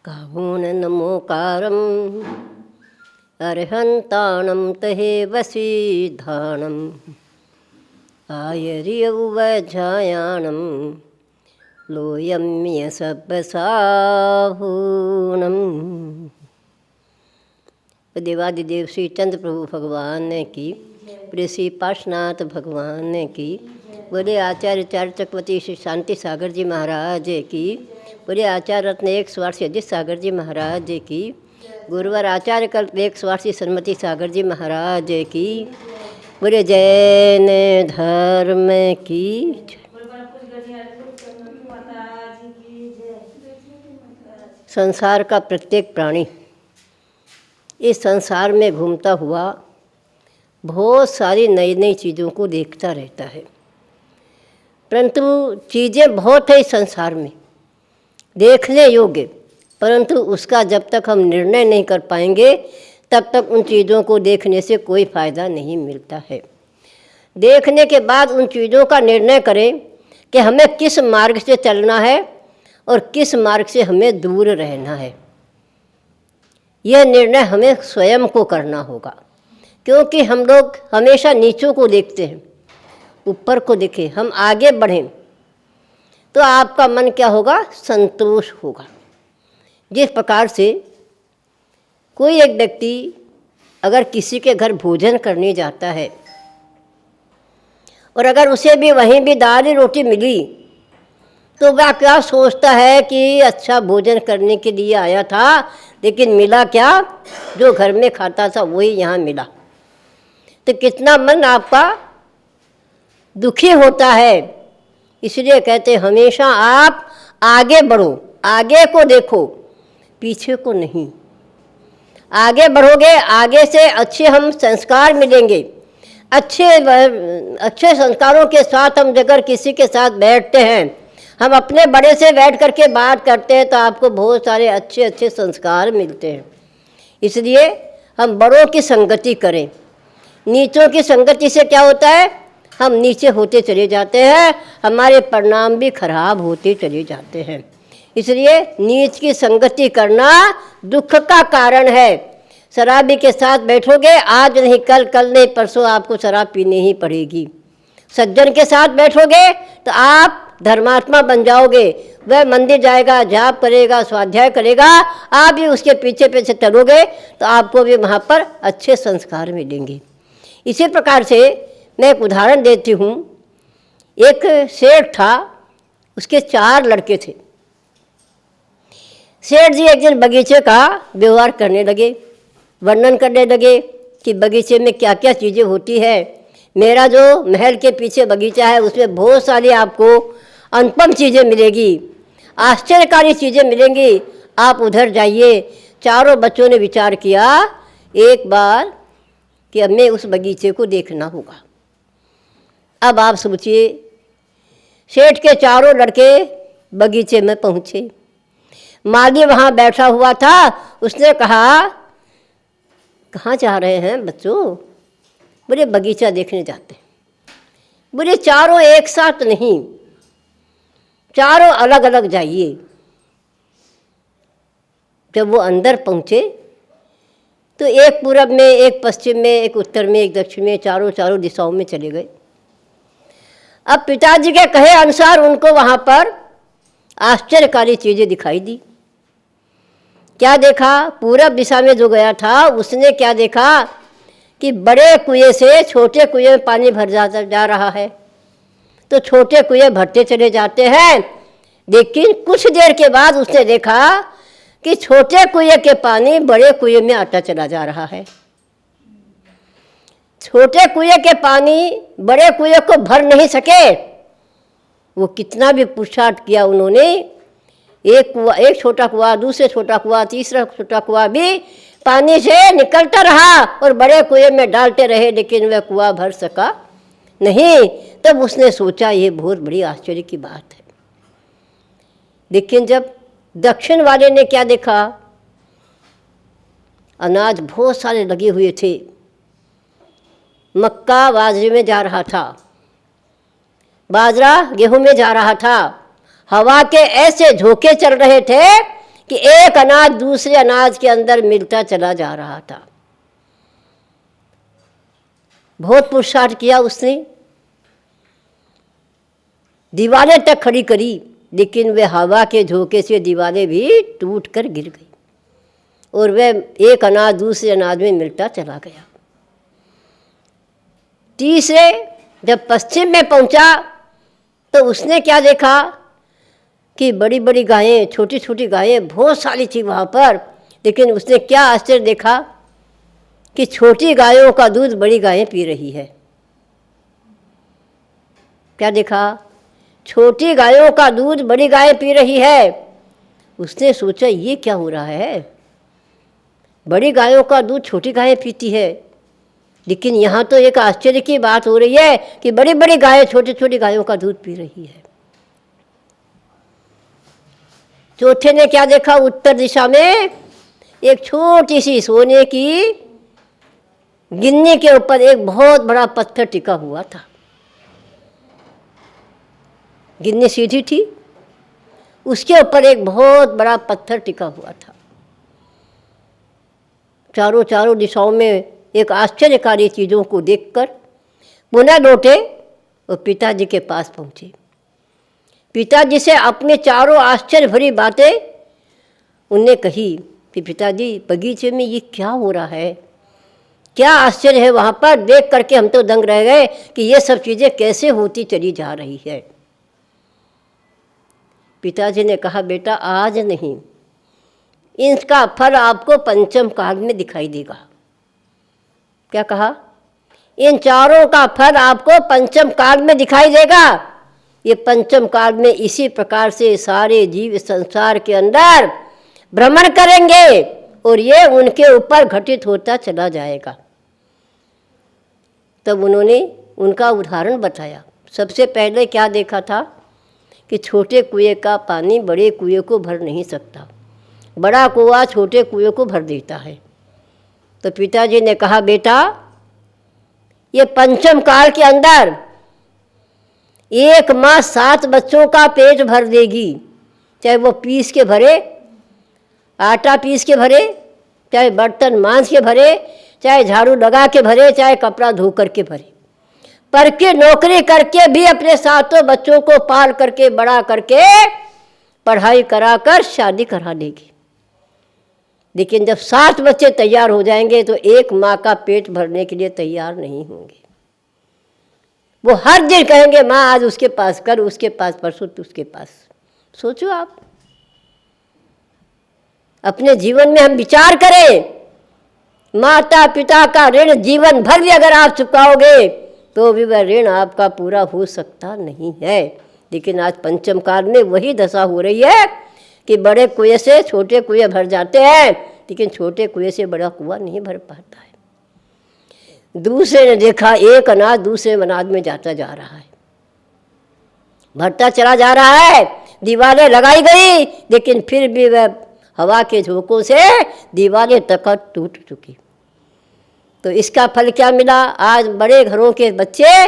गावोन नमोकारम् अर्हन्ताणं तहे वसीधानम् आयर्यौवझायाणं लोयं यसब्बसाहूनम्। देवादिदेव श्री चंद्र प्रभु भगवान की, प्रिय श्री पार्श्वनाथ भगवान की, बोले आचार्य चार चक्रवर्ती श्री शांति सागर जी महाराज की, बोले आचार्य रत्न 108 अजित सागर जी महाराज की, गुरुवर आचार्य कल्प 108 श्रीमती सागर जी महाराज की, बोले जैन धर्म की। संसार का प्रत्येक प्राणी इस संसार में घूमता हुआ बहुत सारी नई नई चीज़ों को देखता रहता है, परंतु चीज़ें बहुत है इस संसार में देखने योग्य, परंतु उसका जब तक हम निर्णय नहीं कर पाएंगे तब तक उन चीज़ों को देखने से कोई फ़ायदा नहीं मिलता है। देखने के बाद उन चीज़ों का निर्णय करें कि हमें किस मार्ग से चलना है और किस मार्ग से हमें दूर रहना है। यह निर्णय हमें स्वयं को करना होगा, क्योंकि हम लोग हमेशा नीचों को देखते हैं, ऊपर को देखें, हम आगे बढ़ें तो आपका मन क्या होगा, संतोष होगा। जिस प्रकार से कोई एक व्यक्ति अगर किसी के घर भोजन करने जाता है और अगर उसे भी वहीं भी दाल रोटी मिली तो वह क्या सोचता है कि अच्छा भोजन करने के लिए आया था, लेकिन मिला क्या, जो घर में खाता था वही यहाँ मिला। तो कितना मन आपका दुखी होता है। इसलिए कहते हैं हमेशा आप आगे बढ़ो, आगे को देखो, पीछे को नहीं। आगे बढ़ोगे, आगे से अच्छे हम संस्कार मिलेंगे। अच्छे संस्कारों के साथ हम अगर किसी के साथ बैठते हैं, हम अपने बड़े से बैठ करके बात करते हैं तो आपको बहुत सारे अच्छे अच्छे संस्कार मिलते हैं। इसलिए हम बड़ों की संगति करें। नीचों की संगति से क्या होता है, हम नीचे होते चले जाते हैं, हमारे परिणाम भी खराब होते चले जाते हैं। इसलिए नीच की संगति करना दुख का कारण है। शराबी के साथ बैठोगे, आज नहीं कल, कल नहीं परसों आपको शराब पीनी ही पड़ेगी। सज्जन के साथ बैठोगे तो आप धर्मात्मा बन जाओगे। वह मंदिर जाएगा, जाप करेगा, स्वाध्याय करेगा, आप भी उसके पीछे पीछे चलोगे तो आपको भी वहाँ पर अच्छे संस्कार मिलेंगे। इसी प्रकार से मैं एक उदाहरण देती हूँ। एक सेठ था, उसके 4 लड़के थे। सेठ जी एक दिन बगीचे का व्यवहार करने लगे, वर्णन करने लगे कि बगीचे में क्या क्या चीज़ें होती है। मेरा जो महल के पीछे बगीचा है उसमें बहुत सारी आपको अनुपम चीज़ें मिलेगी, आश्चर्यकारी चीज़ें मिलेंगी, आप उधर जाइए। चारों बच्चों ने विचार किया एक बार कि हमें उस बगीचे को देखना होगा। अब आप सोचिए, सेठ के चारों लड़के बगीचे में पहुँचे। माली वहाँ बैठा हुआ था। उसने कहा, कहाँ जा रहे हैं बच्चों? बोले बगीचा देखने जाते हैं। बोले चारों एक साथ नहीं, चारों अलग अलग जाइए। जब वो अंदर पहुँचे तो एक पूरब में, एक पश्चिम में, एक उत्तर में, एक दक्षिण में, चारों दिशाओं में चले गए। अब पिताजी के कहे अनुसार उनको वहाँ पर आश्चर्यकारी चीज़ें दिखाई दी। क्या देखा? पूरब दिशा में जो गया था उसने क्या देखा कि बड़े कुएं से छोटे कुएं में पानी भर जा रहा है। तो छोटे कुएं भरते चले जाते हैं, लेकिन कुछ देर के बाद उसने देखा कि छोटे कुएं के पानी बड़े कुएं में आता चला जा रहा है। छोटे कुएं के पानी बड़े कुएं को भर नहीं सके। वो कितना भी पुरुषार्थ किया उन्होंने, एक छोटा कुआं, दूसरे छोटा कुआं, तीसरा छोटा कुआं भी पानी से निकलता रहा और बड़े कुएं में डालते रहे, लेकिन वह कुआं भर सका नहीं। तब उसने सोचा ये बहुत बड़ी आश्चर्य की बात है। लेकिन जब दक्षिण वाले ने क्या देखा, अनाज बहुत सारे लगे हुए थे, मक्का बाजरे में जा रहा था, बाजरा गेहूं में जा रहा था। हवा के ऐसे झोंके चल रहे थे कि एक अनाज दूसरे अनाज के अंदर मिलता चला जा रहा था। बहुत पुरुषार्थ किया उसने, दीवारें तक खड़ी करी, लेकिन वे हवा के झोंके से दीवारें भी टूट कर गिर गई और वह एक अनाज दूसरे अनाज में मिलता चला गया। तीसरे जब पश्चिम में पहुंचा तो उसने क्या देखा कि बड़ी बड़ी गायें, छोटी छोटी गायें बहुत सारी थी वहाँ पर, लेकिन उसने क्या आश्चर्य देखा कि छोटी गायों का दूध बड़ी गायें पी रही है। क्या देखा? छोटी गायों का दूध बड़ी गायें पी रही है। उसने सोचा ये क्या हो रहा है, बड़ी गायों का दूध छोटी गायें पीती है, लेकिन यहाँ तो एक आश्चर्य की बात हो रही है कि बड़ी बड़ी गायें छोटी छोटी गायों का दूध पी रही है। चौथे ने क्या देखा? उत्तर दिशा में एक छोटी सी सोने की गिन्नी के ऊपर एक बहुत बड़ा पत्थर टिका हुआ था। गिन्नी सीधी थी, उसके ऊपर एक बहुत बड़ा पत्थर टिका हुआ था। चारों दिशाओं में एक आश्चर्यकारी चीज़ों को देखकर पुनः लौटे और पिताजी के पास पहुँचे। पिताजी से अपने चारों आश्चर्य भरी बातें उनने कही कि पिताजी, बगीचे में ये क्या हो रहा है, क्या आश्चर्य है वहाँ पर, देख करके हम तो दंग रह गए कि ये सब चीज़ें कैसे होती चली जा रही है। पिताजी ने कहा, बेटा आज नहीं, इसका फल आपको पंचम काल में दिखाई देगा। क्या कहा? इन चारों का फल आपको पंचम काल में दिखाई देगा। ये पंचम काल में इसी प्रकार से सारे जीव संसार के अंदर भ्रमण करेंगे और ये उनके ऊपर घटित होता चला जाएगा। तब उन्होंने उनका उदाहरण बताया। सबसे पहले क्या देखा था कि छोटे कुएं का पानी बड़े कुएं को भर नहीं सकता, बड़ा कुआं छोटे कुएं को भर देता है। तो पिताजी ने कहा, बेटा ये पंचम काल के अंदर एक माँ 7 बच्चों का पेट भर देगी, चाहे वो पीस के भरे, आटा पीस के भरे, चाहे बर्तन मांज के भरे, चाहे झाड़ू लगा के भरे, चाहे कपड़ा धो करके भरे, पर के नौकरी करके भी अपने 7 बच्चों को पाल करके बड़ा करके पढ़ाई कराकर शादी करा देगी। लेकिन जब 7 बच्चे तैयार हो जाएंगे तो एक माँ का पेट भरने के लिए तैयार नहीं होंगे। वो हर दिन कहेंगे, माँ आज उसके पास, कल उसके पास, परसों उसके पास। सोचो आप, अपने जीवन में हम विचार करें, माता पिता का ऋण जीवन भर भी अगर आप चुकाओगे तो भी वह ऋण आपका पूरा हो सकता नहीं है। लेकिन आज पंचम काल में वही दशा हो रही है कि बड़े कुएं से छोटे कुएं भर जाते हैं, लेकिन छोटे कुएं से बड़ा कुआं नहीं भर पाता है। दूसरे ने देखा, एक अनाज दूसरे अनाज में जाता जा रहा है, भरता चला जा रहा है, दीवारें लगाई गई, लेकिन फिर भी वह हवा के झोंकों से दीवारें तक टूट चुकी। तो इसका फल क्या मिला? आज बड़े घरों के बच्चे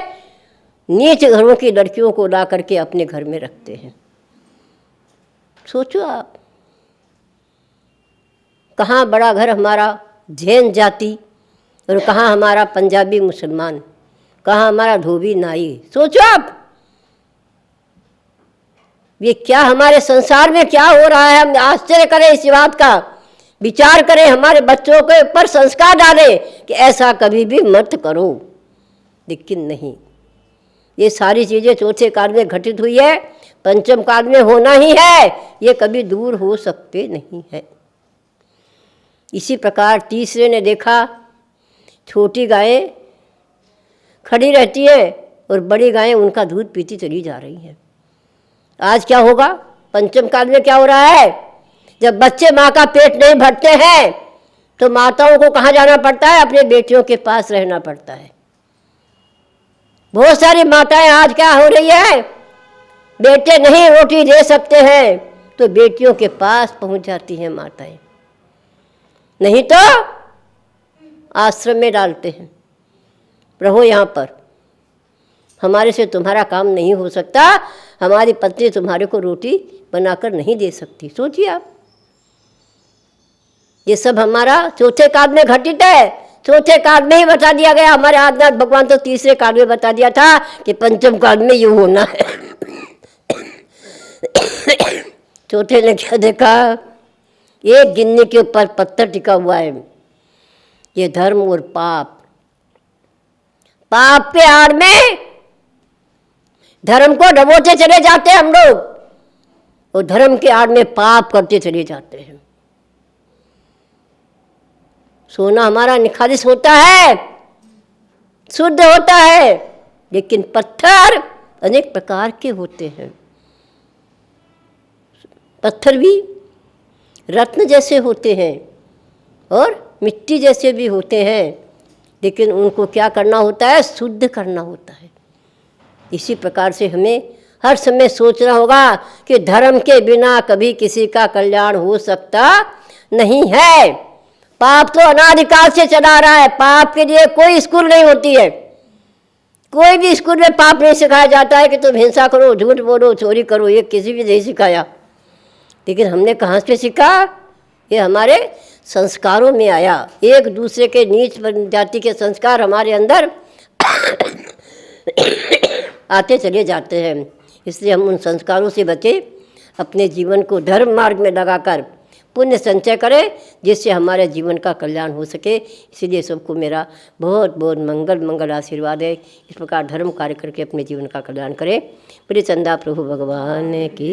नीच घरों की लड़कियों को ला करके अपने घर में रखते हैं। सोचो आप, कहाँ बड़ा घर हमारा जैन जाति और कहाँ हमारा पंजाबी मुसलमान, कहाँ हमारा धोबी नाई। सोचो आप, ये क्या हमारे संसार में क्या हो रहा है। हम आश्चर्य करें इस बात का, विचार करें, हमारे बच्चों के ऊपर संस्कार डालें कि ऐसा कभी भी मत करो। लेकिन नहीं, ये सारी चीज़ें चौथे काल में घटित हुई है, पंचम काल में होना ही है, ये कभी दूर हो सकते नहीं है। इसी प्रकार तीसरे ने देखा, छोटी गायें खड़ी रहती है और बड़ी गायें उनका दूध पीती चली जा रही हैं। आज क्या होगा? पंचम काल में क्या हो रहा है? जब बच्चे माँ का पेट नहीं भरते हैं तो माताओं को कहाँ जाना पड़ता है? अपने बेटियों के पास रहना पड़ता है। बहुत सारी माताएं आज क्या हो रही है, बेटे नहीं रोटी दे सकते हैं तो बेटियों के पास पहुँच जाती हैं माताएं, नहीं तो आश्रम में डालते हैं, रहो यहाँ पर, हमारे से तुम्हारा काम नहीं हो सकता, हमारी पत्नी तुम्हारे को रोटी बनाकर नहीं दे सकती। सोचिए आप, ये सब हमारा चौथे काल में घटित है। चौथे काल में ही बता दिया गया। हमारे आदिनाथ भगवान तो तीसरे काल में बता दिया था कि पंचम काल में ये होना है। चौथे ने क्या देखा? एक गिन्नी के ऊपर पत्थर टिका हुआ है। ये धर्म और पाप, पाप के आड़ में धर्म को डबोते चले जाते हैं हम लोग, और धर्म के आड़ में पाप करते चले जाते हैं। सोना हमारा निखालिस होता है, शुद्ध होता है, लेकिन पत्थर अनेक प्रकार के होते हैं। पत्थर भी रत्न जैसे होते हैं और मिट्टी जैसे भी होते हैं, लेकिन उनको क्या करना होता है? शुद्ध करना होता है। इसी प्रकार से हमें हर समय सोचना होगा कि धर्म के बिना कभी किसी का कल्याण हो सकता नहीं है। पाप तो अनादिकाल से चला रहा है। पाप के लिए कोई स्कूल नहीं होती है। कोई भी स्कूल में पाप नहीं सिखाया जाता है कि तुम हिंसा करो, झूठ बोलो, चोरी करो, ये किसी भी नहीं सिखाया। लेकिन हमने कहाँ से सीखा? ये हमारे संस्कारों में आया। एक दूसरे के नीच जाति के संस्कार हमारे अंदर आते चले जाते हैं। इसलिए हम उन संस्कारों से बचे, अपने जीवन को धर्म मार्ग में लगाकर पुण्य संचय करें, जिससे हमारे जीवन का कल्याण हो सके। इसलिए सबको मेरा बहुत बहुत मंगल आशीर्वाद है। इस प्रकार धर्म कार्य करके अपने जीवन का कल्याण करें। प्रिय चंदा प्रभु भगवान की।